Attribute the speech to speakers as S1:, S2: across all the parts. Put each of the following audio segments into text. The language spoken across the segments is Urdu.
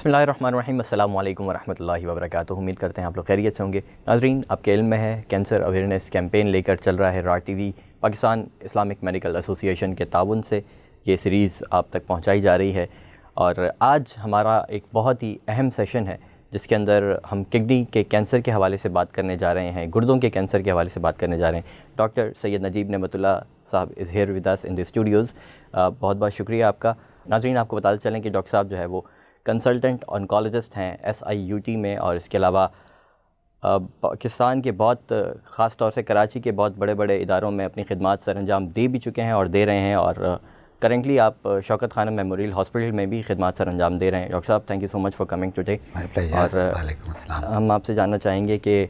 S1: بسم اللہ الرحمن الرحیم، السلام علیکم ورحمۃ اللہ وبرکاتہ۔ امید کرتے ہیں آپ لوگ خیریت سے ہوں گے۔ ناظرین، آپ کے علم میں ہے کینسر اویئرنیس کیمپین لے کر چل رہا ہے را T V Pakistan Islamic medical ایسوسی ایشن کے تعاون سے یہ سیریز آپ تک پہنچائی جا رہی ہے، اور آج ہمارا ایک بہت ہی اہم سیشن ہے جس کے اندر ہم کڈنی کے کینسر کے حوالے سے بات کرنے جا رہے ہیں، گردوں کے کینسر کے حوالے سے بات کرنے جا رہے ہیں۔ Doctor Syed Najib Nematullah sahib is here with us in the studios. بہت بہت شکریہ آپ کا۔ ناظرین، آپ کو بتاتے چلیں کہ ڈاکٹر صاحب جو ہے وہ کنسلٹنٹ آنکالوجسٹ ہیں SIUT میں، اور اس کے علاوہ پاکستان کے بہت خاص طور سے کراچی کے بہت بڑے بڑے اداروں میں اپنی خدمات سر انجام دے بھی چکے ہیں اور دے رہے ہیں، اور کرنٹلی آپ شوکت خانم میموریل ہاسپٹل میں بھی خدمات سر انجام دے رہے ہیں۔ ڈاکٹر صاحب، thank you so much for coming today. اور
S2: وعلیکم السلام۔
S1: ہم آپ سے جاننا چاہیں گے کہ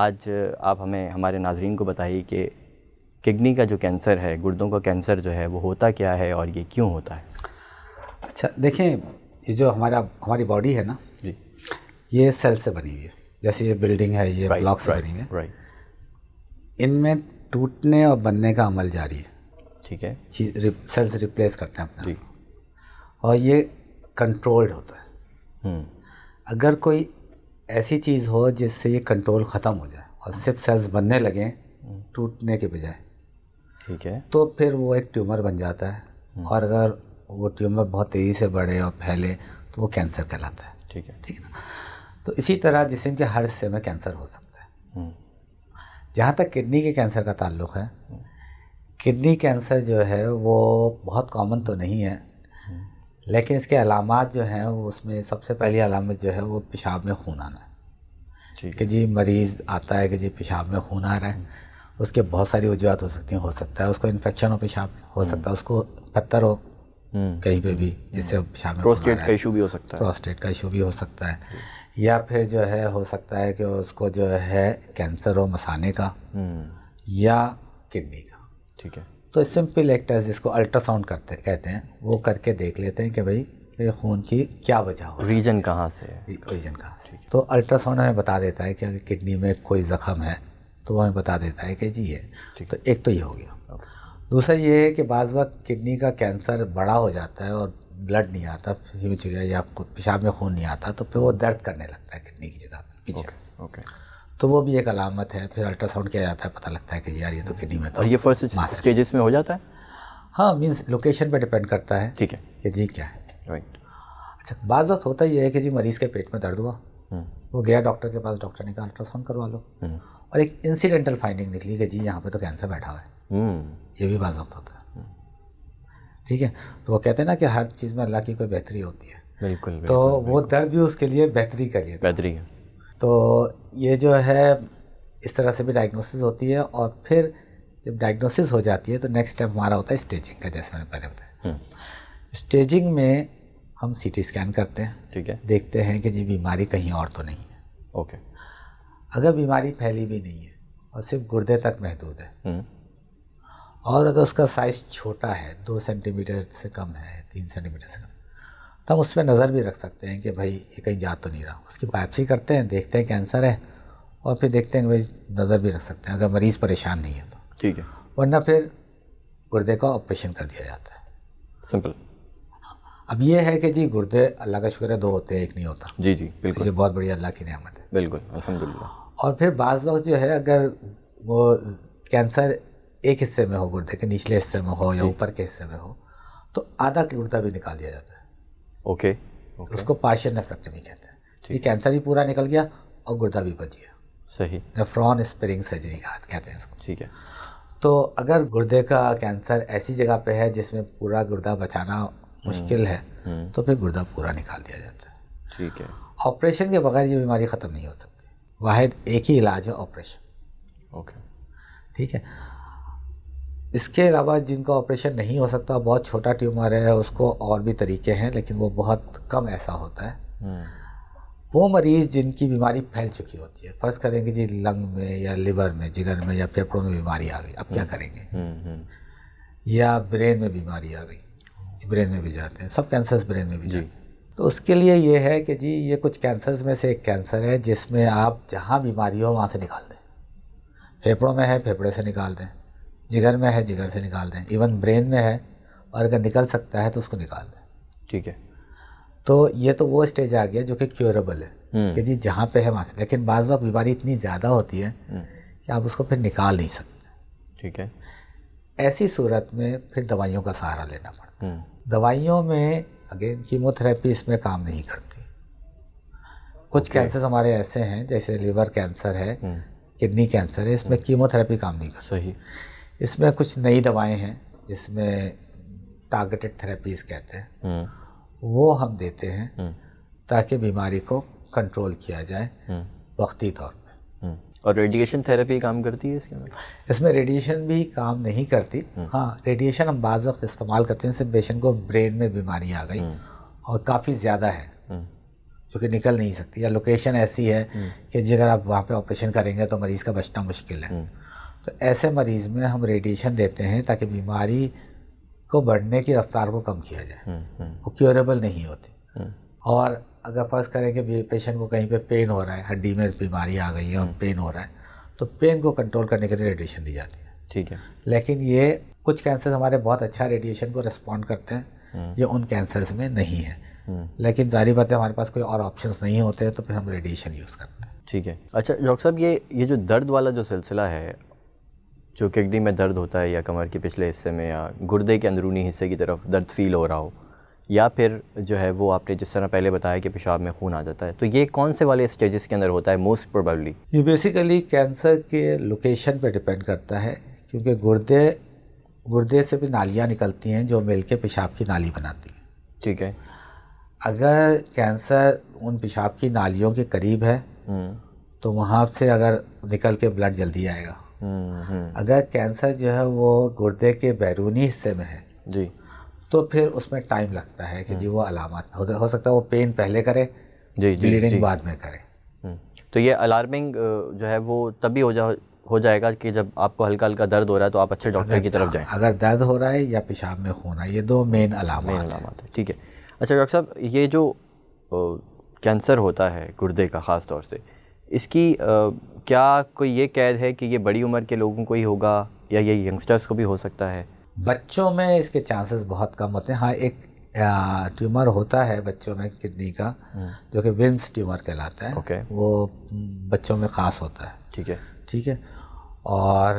S1: آج آپ ہمیں ہمارے ناظرین کو بتائیے کہ کڈنی کا جو کینسر ہے، گردوں کا کینسر جو ہے وہ ہوتا کیا ہے اور یہ کیوں ہوتا ہے؟
S2: اچھا دیکھیں، یہ جو ہماری باڈی ہے نا،
S1: جی،
S2: یہ سیل سے بنی ہوئی ہے۔ جیسے یہ بلڈنگ ہے، یہ بلاک سے بنی ہوئی ہے۔ ان میں ٹوٹنے اور بننے کا عمل جاری ہے،
S1: ٹھیک ہے،
S2: سیلز ریپلیس کرتے ہیں اپنے
S1: جی،
S2: اور یہ کنٹرولڈ ہوتا ہے۔ اگر کوئی ایسی چیز ہو جس سے یہ کنٹرول ختم ہو جائے اور صرف سیلز بننے لگیں ٹوٹنے کے بجائے،
S1: ٹھیک ہے،
S2: تو پھر وہ ایک ٹیومر بن جاتا ہے، اور اگر وہ ٹیومر بہت تیزی سے بڑھے اور پھیلے تو وہ کینسر کہلاتا ہے۔
S1: ٹھیک ہے،
S2: ٹھیک ہے نا؟ تو اسی طرح جسم کے ہر حصے میں کینسر ہو سکتا ہے۔ جہاں تک کڈنی کے کینسر کا تعلق ہے، کڈنی کینسر جو ہے وہ بہت کامن تو نہیں ہے، لیکن اس کے علامات جو ہیں وہ، اس میں سب سے پہلی علامت جو ہے وہ پیشاب میں خون آنا ہے۔ کہ جی مریض آتا ہے کہ جی پیشاب میں خون آ رہا ہے، اس کے بہت ساری وجوہات ہو سکتی ہیں۔ ہو سکتا ہے اس کو انفیکشن ہو پیشاب میں، ہو سکتا ہے اس کو پتھر ہو کہیں پہ بھی جس سے پیشاب میں
S1: پروسٹیٹ کا ایشو بھی ہو سکتا ہے،
S2: پروسٹیٹ کا ایشو بھی ہو سکتا ہے، یا پھر جو ہے ہو سکتا ہے کہ اس کو جو ہے کینسر ہو مثانے کا یا کڈنی کا۔
S1: ٹھیک ہے،
S2: تو سمپل ایک ٹیسٹ جس کو الٹرا ساؤنڈ کہتے ہیں، وہ کر کے دیکھ لیتے ہیں کہ بھئی یہ خون کی کیا وجہ ہو،
S1: ریجن کہاں سے ہے،
S2: ریجن کہاں سے۔ تو الٹرا ساؤنڈ ہمیں بتا دیتا ہے کہ اگر کڈنی میں کوئی زخم ہے تو وہ ہمیں بتا دیتا ہے کہ جی یہ تو ایک تو یہ ہو گیا۔ دوسرا یہ ہے کہ بعض وقت کڈنی کا کینسر بڑا ہو جاتا ہے اور بلڈ نہیں آتا، ہیموچوریا یا پیشاب میں خون نہیں آتا، تو پھر وہ درد کرنے لگتا ہے کڈنی کی جگہ پہ پیچھے۔
S1: اوکے،
S2: تو وہ بھی ایک علامت ہے۔ پھر الٹرا ساؤنڈ کیا جاتا ہے، پتہ لگتا ہے کہ یار یہ تو کڈنی میں تو۔
S1: اور یہ فرسٹ اسٹیجز میں ہو جاتا ہے؟
S2: ہاں، مینس لوکیشن پہ ڈپینڈ کرتا ہے،
S1: ٹھیک ہے،
S2: کہ جی کیا ہے۔
S1: رائٹ۔
S2: اچھا، بعض وقت ہوتا یہ ہے کہ جی مریض کے پیٹ میں درد ہوا، وہ گیا ڈاکٹر کے پاس، ڈاکٹر نے کہا الٹرا ساؤنڈ کروا لو، اور ایک انسیڈنٹل فائنڈنگ نکلی کہ جی یہاں پہ تو کینسر بیٹھا ہوا ہے۔ یہ بھی بعض وقت ہوتا ہے، ٹھیک ہے۔ تو وہ کہتے ہیں نا کہ ہر چیز میں اللہ کی کوئی بہتری ہوتی ہے،
S1: بالکل،
S2: تو وہ درد بھی اس کے لیے بہتری کا لیے تھا۔
S1: بہتری ہے۔
S2: تو یہ جو ہے اس طرح سے بھی ڈائگنوسس ہوتی ہے، اور پھر جب ڈائگنوسس ہو جاتی ہے تو نیکسٹ اسٹیپ ہمارا ہوتا ہے اسٹیجنگ کا، جیسے میں نے پہلے بتایا۔ اسٹیجنگ میں ہم CT اسکین کرتے ہیں،
S1: ٹھیک ہے،
S2: دیکھتے ہیں کہ جی بیماری کہیں اور تو نہیں ہے۔
S1: اوکے،
S2: اگر بیماری پھیلی بھی نہیں ہے اور صرف گردے تک محدود ہے، اور اگر اس کا سائز چھوٹا ہے، 2 سینٹی میٹر سے کم ہے، 3 سینٹی میٹر سے کم، تو ہم اس پہ نظر بھی رکھ سکتے ہیں کہ بھائی یہ کہیں جا تو نہیں رہا۔ اس کی بائپسی کرتے ہیں، دیکھتے ہیں کینسر ہے، اور پھر دیکھتے ہیں کہ بھائی نظر بھی رکھ سکتے ہیں اگر مریض پریشان نہیں ہے تو،
S1: ٹھیک ہے،
S2: ورنہ پھر گردے کا آپریشن کر دیا جاتا ہے۔
S1: سمپل۔
S2: اب یہ ہے کہ جی گردے اللہ کا شکر ہے 2 ہوتے ہیں، ایک نہیں ہوتا۔
S1: جی جی، بالکل،
S2: یہ بہت بڑی اللہ کی نعمت ہے۔
S1: بالکل، الحمدللہ۔
S2: اور پھر بعض وقت جو ہے اگر وہ کینسر ایک حصے میں ہو، گردے کے نچلے حصے میں ہو یا اوپر کے حصے میں ہو، تو آدھا گردہ بھی نکال دیا جاتا ہے۔
S1: اوکے،
S2: اس کو پارشل نیفریکٹمی کہتے ہیں۔ یہ کینسر بھی پورا نکل گیا اور گردہ بھی بچ گیا،
S1: صحیح،
S2: نیفرون اسپیئرنگ سرجری کہتے ہیں اس کو۔
S1: ٹھیک ہے،
S2: تو اگر گردے کا کینسر ایسی جگہ پہ ہے جس میں پورا گردہ بچانا مشکل ہے، تو پھر گردہ پورا نکال دیا جاتا ہے۔
S1: ٹھیک ہے،
S2: آپریشن کے بغیر یہ بیماری ختم نہیں ہو سکتی، واحد ایک ہی علاج ہے آپریشن،
S1: اوکے،
S2: ٹھیک ہے۔ اس کے علاوہ جن کا آپریشن نہیں ہو سکتا، بہت چھوٹا ٹیومر ہے، اس کو اور بھی طریقے ہیں، لیکن وہ بہت کم ایسا ہوتا ہے۔ وہ مریض جن کی بیماری پھیل چکی ہوتی ہے، فرض کریں کہ جی لنگ میں یا لیور میں، جگر میں یا پھیپھڑوں میں بیماری آ گئی، اب کیا کریں گے؟ یا برین میں بیماری آ گئی، برین میں بھی جاتے ہیں، سب کینسرز برین میں بھی جاتے ہیں۔ تو اس کے لیے یہ ہے کہ جی یہ کچھ کینسرز میں سے ایک کینسر ہے جس میں آپ جہاں بیماری ہو وہاں سے نکال دیں۔ پھیپھڑوں میں ہے، پھیپھڑے سے نکال دیں، جگر میں ہے، جگر سے نکال دیں، ایون برین میں ہے، اور اگر نکل سکتا ہے تو اس کو نکال دیں۔
S1: ٹھیک ہے،
S2: تو یہ تو وہ اسٹیج آ گیا جو کہ کیوریبل ہے کہ جی جہاں پہ ہے وہاں سے، لیکن بعض وقت بیماری اتنی زیادہ ہوتی ہے کہ آپ اس کو پھر نکال نہیں سکتے.
S1: ٹھیک ہے.
S2: ایسی صورت میں پھر دوائیوں کا سہارا لینا پڑتا ہے. دوائیوں میں اگین کیمو تھراپی اس میں کام نہیں کرتی. کچھ کینسر ہمارے ایسے ہیں جیسے لیور کینسر ہے، کڈنی کینسر ہے، اس میں کیمو تھراپی کام نہیں کرتی.
S1: صحیح.
S2: اس میں کچھ نئی دوائیں ہیں جس میں ٹارگیٹڈ تھراپیز کہتے ہیں، وہ ہم دیتے ہیں تاکہ بیماری کو کنٹرول کیا جائے وقتی طور پہ.
S1: اور ریڈیشن تھراپی کام کرتی ہے اس کے اندر؟
S2: اس میں ریڈیشن بھی کام نہیں کرتی. ہاں ریڈیشن ہم بعض وقت استعمال کرتے ہیں جیسے پیشنٹ کو برین میں بیماری آ گئی اور کافی زیادہ ہے جو کہ نکل نہیں سکتی، یا لوکیشن ایسی ہے کہ جی اگر آپ وہاں پہ آپریشن کریں گے تو مریض کا بچنا مشکل ہے، تو ایسے مریض میں ہم ریڈیشن دیتے ہیں تاکہ بیماری کو بڑھنے کی رفتار کو کم کیا جائے. وہ کیوریبل نہیں ہوتی. اور اگر فرض کریں کہ پیشنٹ کو کہیں پہ پین ہو رہا ہے، ہڈی میں بیماری آ گئی ہے اور پین ہو رہا ہے، تو پین کو کنٹرول کرنے کے لیے ریڈیشن دی جاتی ہے.
S1: ٹھیک ہے.
S2: لیکن یہ کچھ کینسر ہمارے بہت اچھا ریڈیشن کو ریسپونڈ کرتے ہیں، یہ ان کینسرز میں نہیں ہے. لیکن ظاہری بات ہے ہمارے پاس کوئی اور آپشنس نہیں ہوتے تو پھر ہم ریڈیشن یوز کرتے ہیں.
S1: ٹھیک ہے. اچھا ڈاکٹر صاحب، یہ جو درد والا جو سلسلہ ہے، جو کڈنی میں درد ہوتا ہے یا کمر کے پچھلے حصے میں یا گردے کے اندرونی حصے کی طرف درد فیل ہو رہا ہو، یا پھر جو ہے وہ آپ نے جس طرح پہلے بتایا کہ پیشاب میں خون آ جاتا ہے، تو یہ کون سے والے اسٹیجز کے اندر ہوتا ہے موسٹ پروبیبلی؟
S2: یہ بیسیکلی کینسر کے لوکیشن پہ ڈپینڈ کرتا ہے، کیونکہ گردے سے بھی نالیاں نکلتی ہیں جو مل کے پیشاب کی نالی بناتی ہیں.
S1: ٹھیک ہے.
S2: اگر کینسر ان پیشاب کی نالیوں کے قریب ہے تو وہاں سے اگر نکل کے بلڈ جلدی آئے گا. اگر کینسر جو ہے وہ گردے کے بیرونی حصے میں ہے
S1: جی
S2: تو پھر اس میں ٹائم لگتا ہے کہ جی وہ علامات ہو سکتا ہے وہ پین پہلے کرے، بلیڈنگ بعد میں کرے.
S1: تو یہ الارمنگ جو ہے وہ تبھی ہو جائے گا کہ جب آپ کو ہلکا ہلکا درد ہو رہا ہے تو آپ اچھے ڈاکٹر کی طرف جائیں.
S2: اگر درد ہو رہا ہے یا پیشاب میں خون ہے، یہ دو مین علامات ہیں.
S1: ٹھیک ہے. اچھا ڈاکٹر صاحب، یہ جو کینسر ہوتا ہے گردے کا خاص طور سے، اس کی کیا کوئی یہ قید ہے کہ یہ بڑی عمر کے لوگوں کو ہی ہوگا یا یہ ینگسٹرز کو بھی ہو سکتا ہے؟
S2: بچوں میں اس کے چانسز بہت کم ہوتے ہیں. ہاں ایک ٹیومر ہوتا ہے بچوں میں کڈنی کا جو کہ ومس ٹیومر کہلاتا ہے، وہ بچوں میں خاص ہوتا ہے.
S1: ٹھیک ہے.
S2: ٹھیک ہے. اور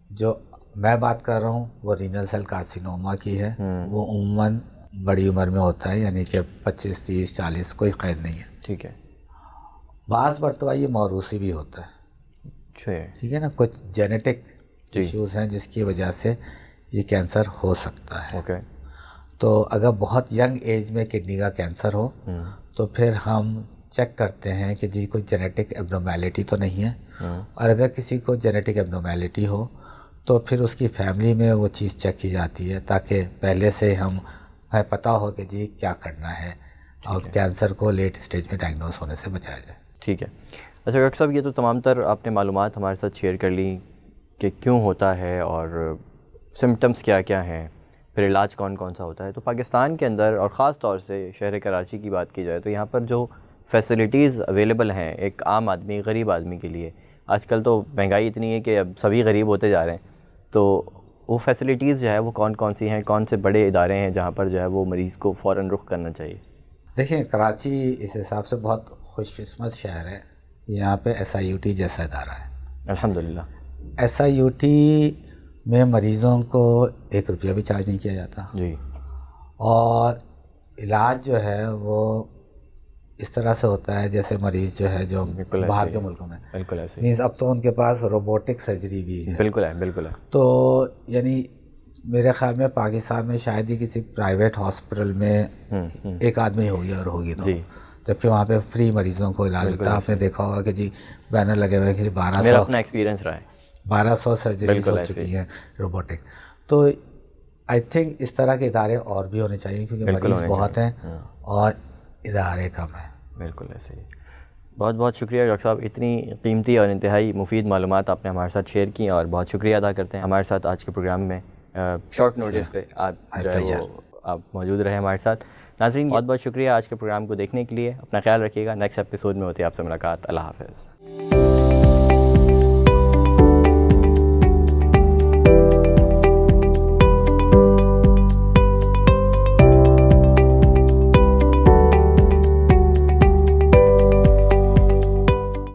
S2: جو میں بات کر رہا ہوں وہ رینل سیل کارسینوما کی ہے، وہ عموماً بڑی عمر میں ہوتا ہے، یعنی کہ 25 30 40 کوئی قید نہیں ہے.
S1: ٹھیک ہے.
S2: بعض مرتبہ یہ موروثی بھی ہوتا ہے. ٹھیک ہے نا، کچھ جینیٹک ایشوز ہیں جس کی وجہ سے یہ کینسر ہو سکتا ہے. تو اگر بہت ینگ ایج میں کڈنی کا کینسر ہو تو پھر ہم چیک کرتے ہیں کہ جی کوئی جینیٹک ایبنارمیلٹی تو نہیں ہے، اور اگر کسی کو جینیٹک ایبنارمیلٹی ہو تو پھر اس کی فیملی میں وہ چیز چیک کی جاتی ہے تاکہ پہلے سے ہمیں پتہ ہو کہ جی کیا کرنا ہے اور کینسر کو لیٹ اسٹیج میں ڈائگنوز ہونے سے بچایا جائے.
S1: ٹھیک ہے. اچھا ڈاکٹر صاحب، یہ تو تمام تر آپ نے معلومات ہمارے ساتھ شیئر کر لی کہ کیوں ہوتا ہے اور سمٹمز کیا کیا ہیں، پھر علاج کون کون سا ہوتا ہے. تو پاکستان کے اندر اور خاص طور سے شہر کراچی کی بات کی جائے تو یہاں پر جو فیسلٹیز اویلیبل ہیں ایک عام آدمی، غریب آدمی کے لیے، آج کل تو مہنگائی اتنی ہے کہ اب سبھی غریب ہوتے جا رہے ہیں، تو وہ فیسلٹیز جو ہے وہ کون کون سی ہیں، کون سے بڑے ادارے ہیں جہاں پر جو ہے وہ مریض کو فوراً رخ کرنا چاہیے؟
S2: دیکھیں کراچی اس حساب سے بہت خوش قسمت شہر ہے، یہاں پہ SIUT جیسا ادارہ ہے.
S1: الحمدللہ.
S2: SIUT میں مریضوں کو 1 روپیہ بھی چارج نہیں کیا جاتا.
S1: جی.
S2: اور علاج جو ہے وہ اس طرح سے ہوتا ہے جیسے مریض جو ہے جو باہر کے ملکوں میں،
S1: بالکل ایسے
S2: مینس اب تو ان کے پاس روبوٹک سرجری بھی ہے.
S1: بالکل ہے، بالکل ہے.
S2: تو یعنی میرے خیال میں پاکستان میں شاید ہی کسی پرائیویٹ ہاسپٹل میں ایک آدمی ہوگی اور ہوگی تو، جبکہ وہاں پہ فری مریضوں کو علاج ہوتا ہے. آپ نے دیکھا ہوگا کہ جی بینر لگے ہوئے کہ 1200،
S1: میرا اپنا ایکسپیرینس رہا ہے،
S2: 1200 سرجریز ہو چکی ہیں روبوٹک. تو آئی تھنک اس طرح کے ادارے اور بھی ہونے چاہیے کیونکہ مریض بہت ہیں اور ادارے کم ہیں. بالکل
S1: ایسے ہی. بہت بہت شکریہ ڈاکٹر صاحب، اتنی قیمتی اور انتہائی مفید معلومات آپ نے ہمارے ساتھ شیئر کی، اور بہت شکریہ ادا کرتے ہیں ہمارے ساتھ آج کے پروگرام میں شارٹ نوٹس پہ آپ جو ہے وہ آپ موجود رہے ہمارے ساتھ. ناظرین بہت بہت شکریہ آج کے پروگرام کو دیکھنے کے لیے. اپنا خیال رکھیے گا. نیکسٹ ایپیسوڈ میں ہوتی ہے آپ سے ملاقات. اللہ حافظ.